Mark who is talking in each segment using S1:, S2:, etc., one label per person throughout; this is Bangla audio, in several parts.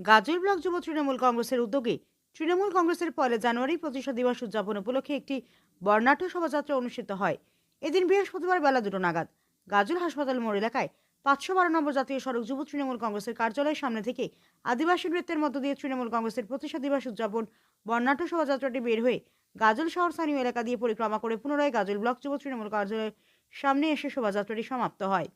S1: গাজল ব্লক যুব তৃণমূল কংগ্রেসের উদ্যোগে তৃণমূল কংগ্রেসের 1 জানুয়ারি প্রতিষ্ঠা দিবস উদযাপন উপলক্ষে একটি বর্ণাঢ্য শোভাযাত্রা অনুষ্ঠিত হয়। এদিন বৃহস্পতিবার বেলা 2টা নাগাদ গাজল হাসপাতাল মোড় এলাকায় 512 নম্বর জাতীয় সড়ক যুব তৃণমূল কংগ্রেসের কার্যালয়ের সামনে থেকে আদিবাসী নৃত্যের মধ্য দিয়ে তৃণমূল কংগ্রেসের প্রতিষ্ঠা দিবস উদযাপন বর্ণাঢ্য শোভাযাত্রাটি বের হয়ে গাজল শহর স্থানীয় এলাকা দিয়ে পরিক্রমা করে পুনরায় গাজল ব্লক যুব তৃণমূল কার্যালয়ের সামনে এসে শোভাযাত্রাটি সমাপ্ত হয়।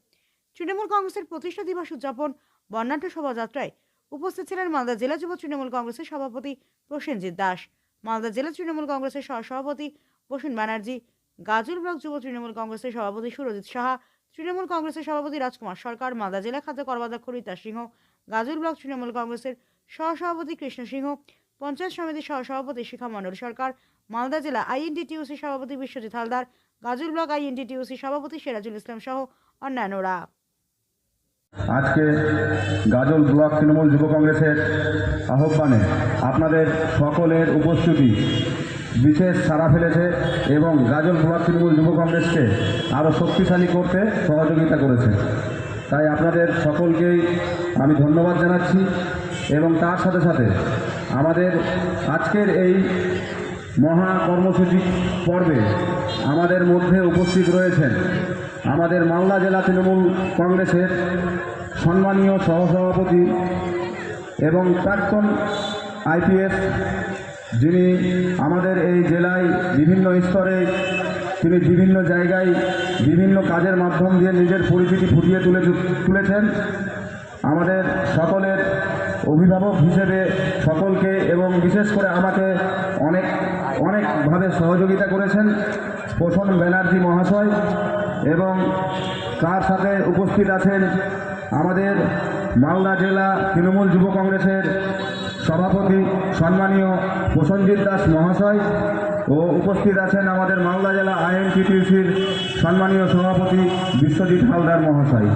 S1: তৃণমূল কংগ্রেসের প্রতিষ্ঠা দিবস উদযাপন বর্ণাঢ্য শোভাযাত্রায় উপস্থিত ছিলেন মালদা জেলা যুব তৃণমূল কংগ্রেসের সভাপতি প্রসেনজিৎ দাস, মালদা জেলা তৃণমূল কংগ্রেসের সহসভাপতি প্রসূন ব্যানার্জি, গাজল ব্লক যুব তৃণমূল কংগ্রেসের সভাপতি সুরজিৎ সাহা, তৃণমূল কংগ্রেসের সভাপতি রাজকুমার সরকার, মালদা জেলা খাদ্য কর্মাধ্যক্ষ রীতা সিংহ, গাজল ব্লক তৃণমূল কংগ্রেসের সহসভাপতি কৃষ্ণ সিংহ, পঞ্চায়েত সমিতির সহসভাপতি শিখা মণ্ডল সরকার, মালদা জেলা আইএনটিটিউসি সভাপতি বিশ্বজিৎ হালদার, গাজল ব্লক আইএনটিটিউসি সভাপতি সিরাজুল ইসলাম সহ অন্যান্যরা।
S2: আজকে গাজল ব্লক তৃণমূল যুব কংগ্রেসের আহ্বানে আপনাদের সকলের উপস্থিতি বিশেষ সাড়া ফেলেছে এবং গাজল ব্লক তৃণমূল যুব কংগ্রেসকে আরও শক্তিশালী করতে সহযোগিতা করেছে। তাই আপনাদের সকলকেই আমি ধন্যবাদ জানাচ্ছি এবং তার সাথে সাথে আমাদের আজকের এই মহা কর্মসূচি পর্বে আমাদের মধ্যে উপস্থিত রয়েছেন আমাদের মালদা জেলা তৃণমূল কংগ্রেসের সম্মানীয় সহসভাপতি এবং প্রাক্তন আইপিএস, যিনি আমাদের এই জেলায় বিভিন্ন স্তরে তিনি বিভিন্ন জায়গায় বিভিন্ন কাজের মাধ্যম দিয়ে নিজের পরিচিতি ফুটিয়ে তুলেছেন। আমাদের সকলের অভিভাবক হিসেবে সকলকে এবং বিশেষ করে আমাকে অনেকভাবে সহযোগিতা করেছেন প্রসূন ব্যানার্জি মহাশয়, এবং তার সাথে উপস্থিত আছেন আমাদের মালদা জেলা তৃণমূল যুব কংগ্রেসের সভাপতি সম্মানীয় প্রসেনজিৎ দাস মহাশয়, ও উপস্থিত আছেন আমাদের মালদা জেলা আইএনটিটিউসির সম্মানীয় সভাপতি বিশ্বজিৎ হালদার মহাশয়।